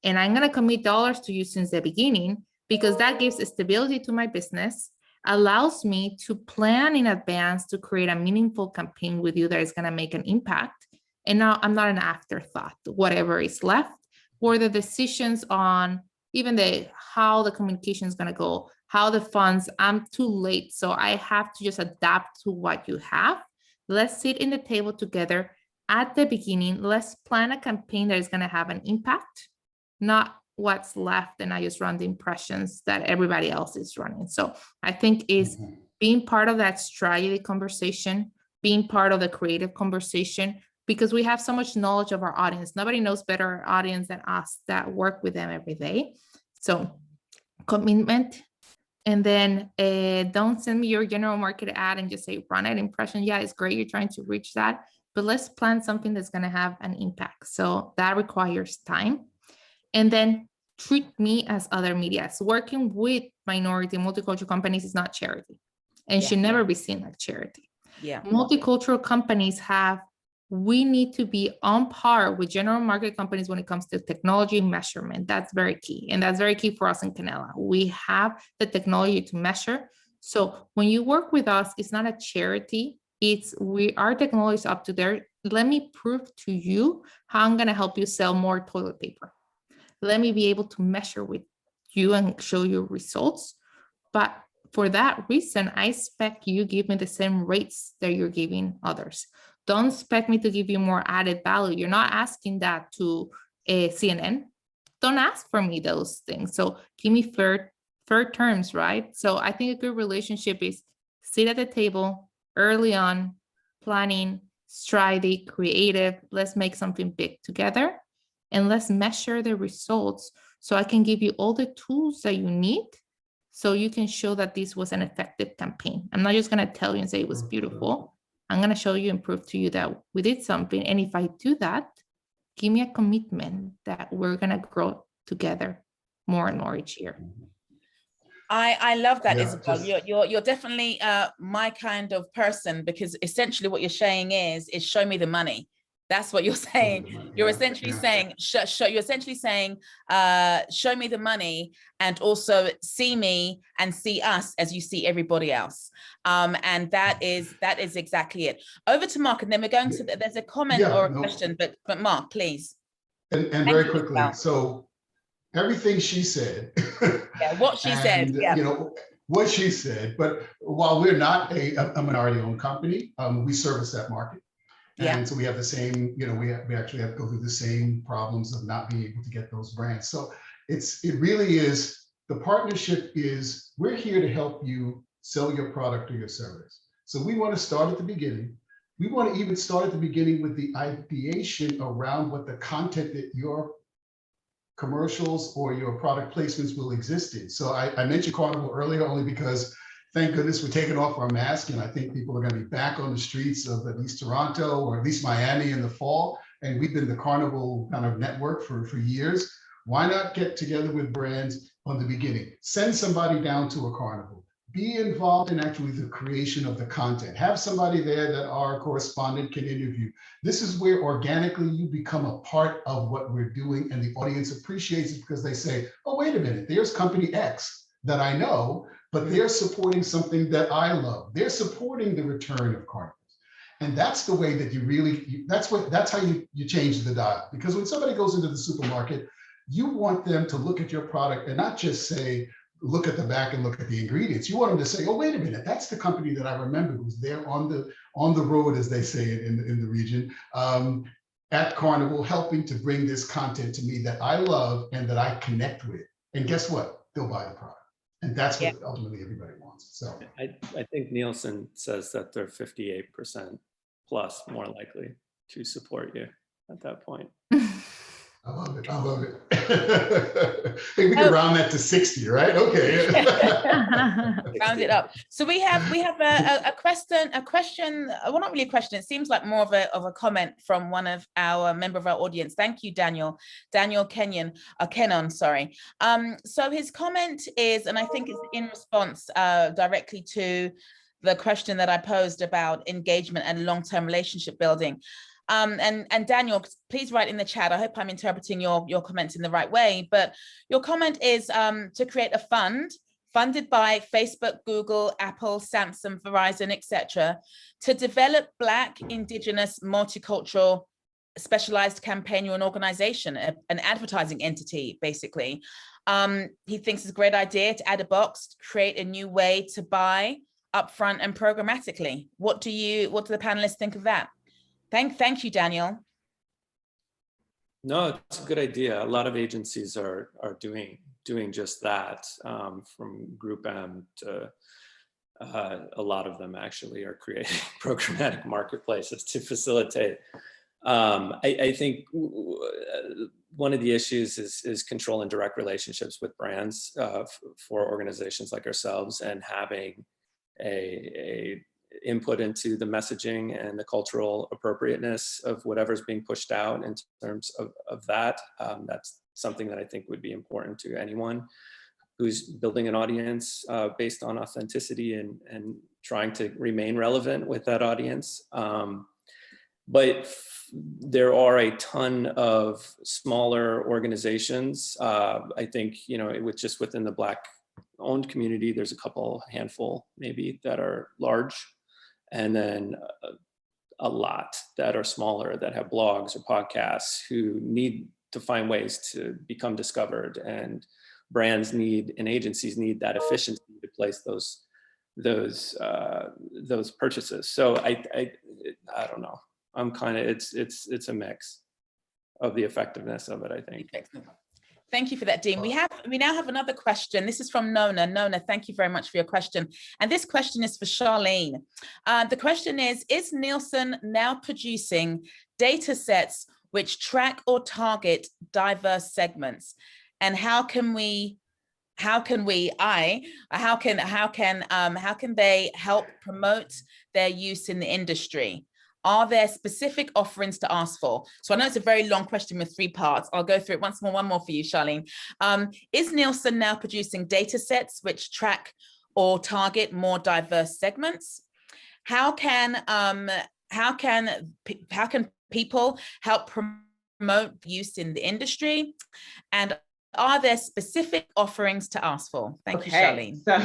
And I'm going to commit dollars to you since the beginning, because that gives stability to my business, allows me to plan in advance to create a meaningful campaign with you that is going to make an impact. And now I'm not an afterthought. Whatever is left, or the decisions on even how the communication is going to go, how the funds, I'm too late. So I have to just adapt to what you have. Let's sit in the table together at the beginning. Let's plan a campaign that is going to have an impact, not what's left and I just run the impressions that everybody else is running. So I think is being part of that strategy conversation, being part of the creative conversation, because we have so much knowledge of our audience. Nobody knows better our audience than us that work with them every day. So commitment. And then don't send me your general market ad and just say run an impression. Yeah, it's great, you're trying to reach that, but let's plan something that's going to have an impact. So that requires time. And then treat me as other media. So working with minority multicultural companies is not charity and should never be seen like charity. Yeah. Multicultural companies we need to be on par with general market companies when it comes to technology measurement. That's very key. And that's very key for us in Canella. We have the technology to measure. So when you work with us, it's not a charity. Our technology is up to there. Let me prove to you how I'm going to help you sell more toilet paper. Let me be able to measure with you and show you results. But for that reason, I expect you give me the same rates that you're giving others. Don't expect me to give you more added value. You're not asking that to a CNN. Don't ask for me those things. So give me fair terms, right? So I think a good relationship is sit at the table early on, planning, strategy, creative. Let's make something big together and let's measure the results so I can give you all the tools that you need so you can show that this was an effective campaign. I'm not just going to tell you and say it was beautiful. I'm going to show you and prove to you that we did something. And if I do that, give me a commitment that we're going to grow together more and more each year. I love that, Isabel. You're definitely my kind of person, because essentially what you're saying is show me the money. That's what you're saying. You're essentially saying, you're essentially saying, show me the money and also see me and see us as you see everybody else. And that is exactly it. Over to Mark, and then we're going to, there's a comment or a question, but Mark, please. And very quickly, so everything she said. Yeah, what she said. Yeah. You know, what she said. But while we're not a minority-owned company, we service that market. Yeah. And so we have the same, we actually have to go through the same problems of not being able to get those brands. So it really is, the partnership is, we're here to help you sell your product or your service. So we want to start at the beginning. We want to even start at the beginning with the ideation around what the content that your commercials or your product placements will exist in. So I mentioned Carnival earlier only because thank goodness we're taking off our mask, and I think people are going to be back on the streets of at least Toronto or at least Miami in the fall. And we've been the Carnival kind of network for years. Why not get together with brands on the beginning? Send somebody down to a carnival. Be involved in actually the creation of the content. Have somebody there that our correspondent can interview. This is where organically you become a part of what we're doing, and the audience appreciates it because they say, oh, wait a minute, there's company X that I know, but they're supporting something that I love. They're supporting the return of carnivals. And that's the way that you really, that's how you change the dial. Because when somebody goes into the supermarket, you want them to look at your product and not just say, look at the back and look at the ingredients. You want them to say, oh, wait a minute, that's the company that I remember who's there on the road, as they say in the region, at Carnival, helping to bring this content to me that I love and that I connect with. And guess what? They'll buy the product. And that's what ultimately everybody wants. So I think Nielsen says that they're 58% plus more likely to support you at that point. I love it. I love it. I think we can round that to 60, right? Okay. Round it up. So we have a question. Well, not really a question. It seems like more of a comment from one of our member of our audience. Thank you, Daniel Kenyon, sorry. So his comment is, and I think it's in response directly to the question that I posed about engagement and long-term relationship building. And Daniel, please write in the chat. I hope I'm interpreting your comments in the right way, but your comment is to create a fund funded by Facebook, Google, Apple, Samsung, Verizon, etc., to develop Black, Indigenous, multicultural, specialized campaign or an organization, an advertising entity, basically. He thinks it's a great idea to add a box, create a new way to buy upfront and programmatically. What do the panelists think of that? Thank you, Daniel. No, it's a good idea. A lot of agencies are doing just that, from Group M to a lot of them actually are creating programmatic marketplaces to facilitate. I think one of the issues is control and direct relationships with brands for organizations like ourselves, and having a input into the messaging and the cultural appropriateness of whatever's being pushed out in terms of that. That's something that I think would be important to anyone who's building an audience based on authenticity and trying to remain relevant with that audience. But there are a ton of smaller organizations. I think, just within the Black owned community, there's a handful maybe that are large, and then a lot that are smaller, that have blogs or podcasts, who need to find ways to become discovered, and brands need and agencies need that efficiency to place those purchases. So I don't know. I'm kind of, it's a mix of the effectiveness of it, I think. Thank you for that, Dean. We now have another question. This is from Nona. Nona, thank you very much for your question. And this question is for Charlene. The question is Nielsen now producing data sets which track or target diverse segments? And how can they help promote their use in the industry? Are there specific offerings to ask for? So I know it's a very long question with 3 parts. I'll go through it one more for you, Charlene. Is Nielsen now producing data sets which track or target more diverse segments? How can people help promote use in the industry? And are there specific offerings to ask for? Thank you, Charlene. So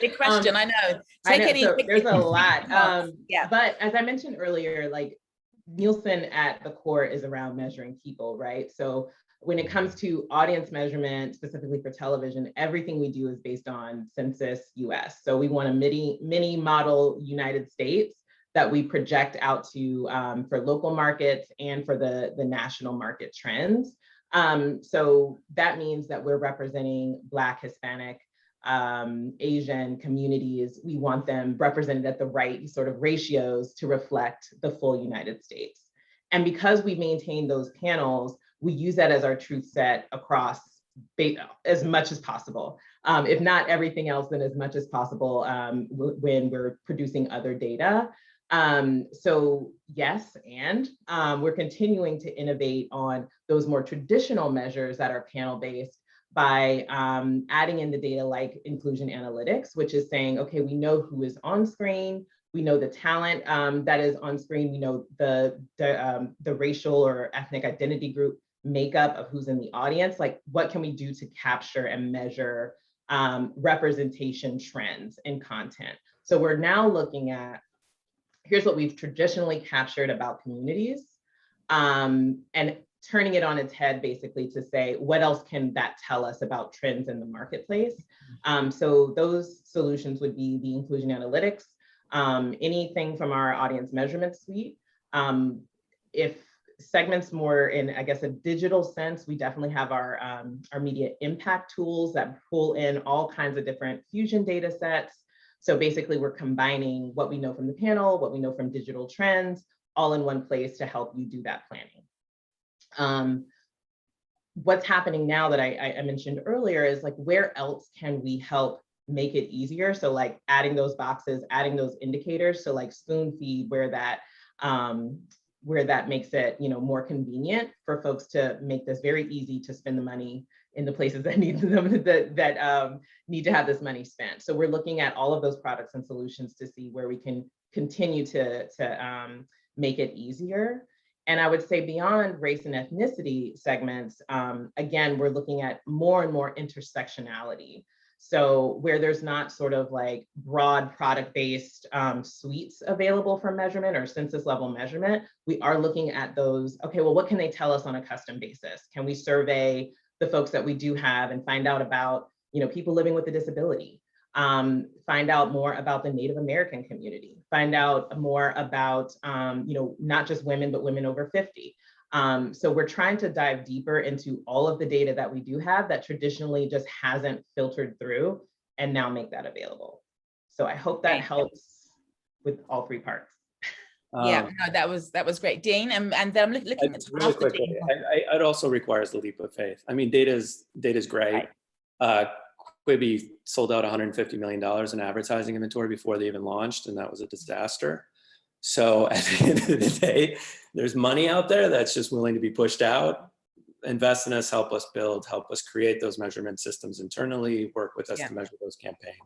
big question, I know. There's a lot. But as I mentioned earlier, like Nielsen at the core is around measuring people, right? So when it comes to audience measurement, specifically for television, everything we do is based on Census US. So we want a mini model United States that we project out to for local markets and for the national market trends. So that means that we're representing Black, Hispanic, Asian communities. We want them represented at the right sort of ratios to reflect the full United States. And because we maintain those panels, we use that as our truth set across as much as possible. If not everything else, then as much as possible when we're producing other data. So yes, and we're continuing to innovate on those more traditional measures that are panel-based by adding in the data like inclusion analytics, which is saying, okay, we know who is on screen, we know the talent that is on screen, we know the racial or ethnic identity group makeup of who's in the audience. Like, what can we do to capture and measure representation trends in content? So we're now looking at, here's what we've traditionally captured about communities, and turning it on its head basically to say, what else can that tell us about trends in the marketplace? So those solutions would be the inclusion analytics, anything from our audience measurement suite. If segments more in, I guess, a digital sense, we definitely have our media impact tools that pull in all kinds of different fusion data sets. So basically we're combining what we know from the panel, what we know from digital trends, all in one place to help you do that planning. What's happening now that I mentioned earlier is like, where else can we help make it easier? So like adding those boxes, adding those indicators. So like spoon feed where that makes it, you know, more convenient for folks to make this very easy to spend the money in the places that need them, that need to have this money spent. So we're looking at all of those products and solutions to see where we can continue to make it easier. And I would say beyond race and ethnicity segments, again, we're looking at more and more intersectionality. So where there's not sort of like broad product-based suites available for measurement or census level measurement, we are looking at those, okay, well, what can they tell us on a custom basis? Can we survey the folks that we do have and find out about, you know, people living with a disability, find out more about the Native American community, find out more about, you know, not just women, but women over 50. So we're trying to dive deeper into all of the data that we do have that traditionally just hasn't filtered through, and now make that available. So I hope that helps with all three parts. Yeah, no, that was great, Dean. And then I'm looking at really quickly. It also requires the leap of faith. I mean, data's great. Right. Quibi sold out $150 million in advertising inventory before they even launched, and that was a disaster. So at the end of the day, there's money out there that's just willing to be pushed out. Invest in us, help us build, help us create those measurement systems internally, work with us to measure those campaigns.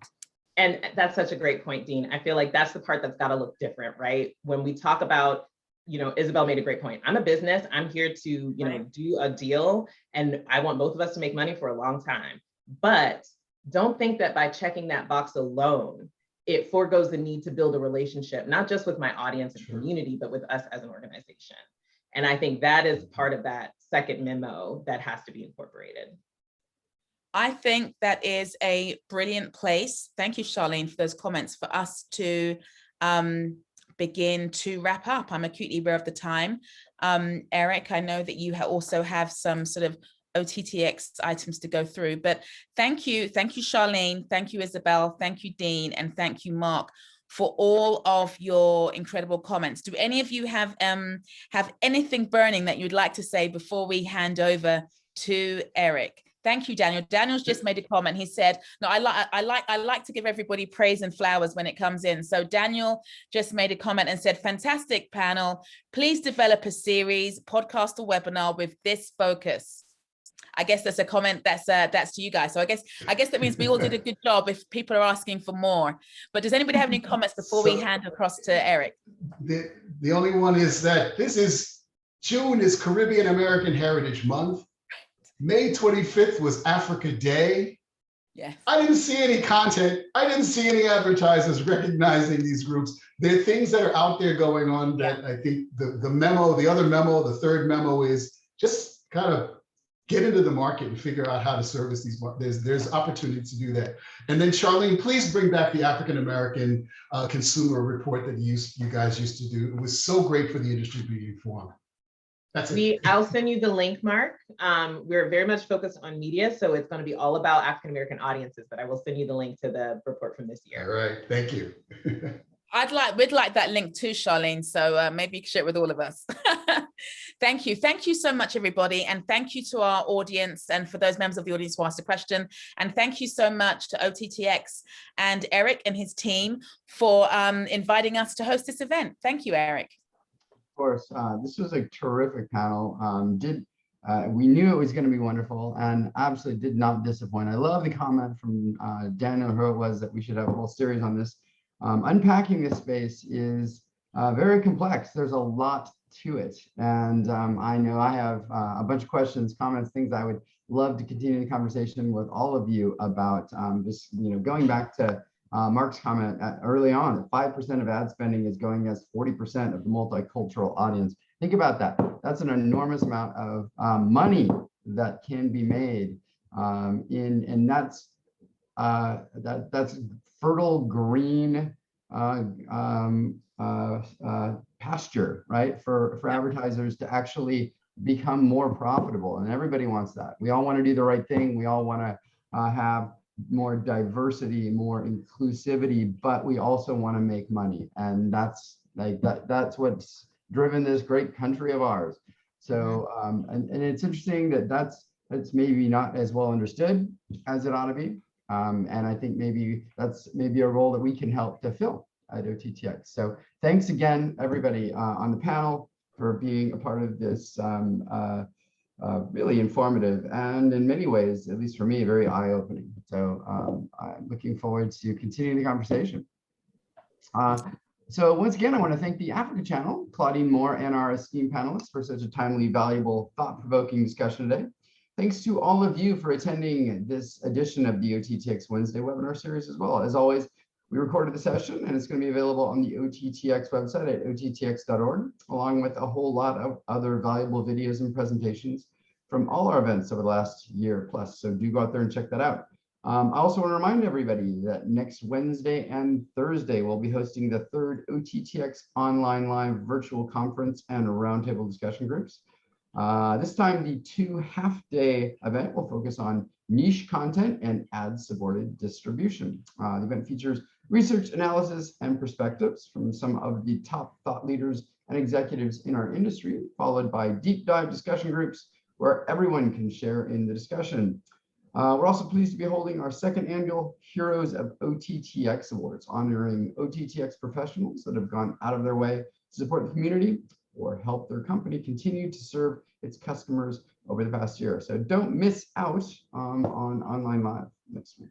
And that's such a great point, Dean. I feel like that's the part that's got to look different, right? When we talk about, you know, Isabel made a great point. I'm a business. I'm here to, you know, do a deal, and I want both of us to make money for a long time. But don't think that by checking that box alone, it forgoes the need to build a relationship, not just with my audience and community, but with us as an organization. And I think that is part of that second memo that has to be incorporated. I think that is a brilliant place. Thank you, Charlene, for those comments, for us to begin to wrap up. I'm acutely aware of the time. Eric, I know that you also have some sort of OTT.X items to go through, but thank you, Charlene, thank you, Isabel, thank you, Dean, and thank you, Mark, for all of your incredible comments. Do any of you have anything burning that you'd like to say before we hand over to Eric? Thank you, Daniel. Daniel's just made a comment. He said, no, I like to give everybody praise and flowers when it comes in. So Daniel just made a comment and said, fantastic panel. Please develop a series, podcast or webinar with this focus. I guess that's a comment that's to you guys. So I guess that means we all did a good job if people are asking for more. But does anybody have any comments before we hand across to Eric? The only one is that June is Caribbean American Heritage Month. May 25th was Africa Day. Yeah. I didn't see any content. I didn't see any advertisers recognizing these groups. There are things that are out there going on that I think the memo, the other memo, the third memo is just kind of get into the market and figure out how to service these. There's opportunity to do that. And then Charlene, please bring back the African American consumer report that you guys used to do. It was so great for the industry to be informed. That's it. I'll send you the link, Mark. We're very much focused on media, so it's going to be all about African American audiences, but I will send you the link to the report from this year. All right, thank you. We'd like that link too, Charlene. So maybe you can share it with all of us. Thank you. Thank you so much, everybody. And thank you to our audience and for those members of the audience who asked a question. And thank you so much to OTT.X and Eric and his team for inviting us to host this event. Thank you, Eric. Of course, this was a terrific panel. We knew it was going to be wonderful and absolutely did not disappoint. I love the comment from Daniel, who it was that we should have a whole series on this. Unpacking this space is very complex. There's a lot to it. And I know I have a bunch of questions, comments, things I would love to continue the conversation with all of you about. Just, going back to Mark's comment early on, that 5% of ad spending is going as 40% of the multicultural audience. Think about that. That's an enormous amount of money that can be made and that's fertile green pasture, right? For advertisers to actually become more profitable, and everybody wants that. We all want to do the right thing. We all want to have more diversity, more inclusivity, but we also want to make money, and that's what's driven this great country of ours. So and it's interesting that that's maybe not as well understood as it ought to be. And I think that's maybe a role that we can help to fill at OTT.X. So thanks again, everybody on the panel, for being a part of this really informative and in many ways, at least for me, very eye-opening. So I'm looking forward to continuing the conversation. So once again, I want to thank the Africa channel, Claudine Moore, and our esteemed panelists for such a timely, valuable, thought-provoking discussion today. Thanks to all of you for attending this edition of the OTT.X Wednesday webinar series as well. As always, we recorded the session and it's going to be available on the OTT.X website at OTT.X.org, along with a whole lot of other valuable videos and presentations from all our events over the last year plus. So do go out there and check that out. I also want to remind everybody that next Wednesday and Thursday, we'll be hosting the 3rd OTT.X online live virtual conference and roundtable discussion groups. This time, the 2 half-day event will focus on niche content and ad-supported distribution. The event features research, analysis, and perspectives from some of the top thought leaders and executives in our industry, followed by deep dive discussion groups where everyone can share in the discussion. We're also pleased to be holding our 2nd annual Heroes of OTT.X Awards, honoring OTT.X professionals that have gone out of their way to support the community or help their company continue to serve its customers over the past year. So don't miss out on Online Live next week.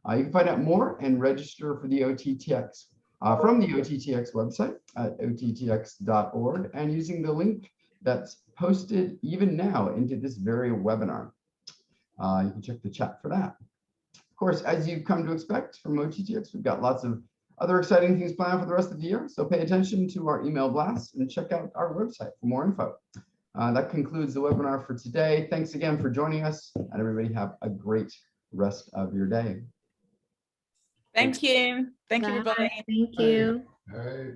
You can find out more and register for the OTT.X from the OTT.X website at OTT.X.org and using the link that's posted even now into this very webinar. You can check the chat for that. Of course, as you've come to expect from OTT.X, we've got lots of other exciting things planned for the rest of the year. So pay attention to our email blasts and check out our website for more info. That concludes the webinar for today. Thanks again for joining us, and everybody have a great rest of your day. Thank you. Thank you, everybody. Thank you. All right.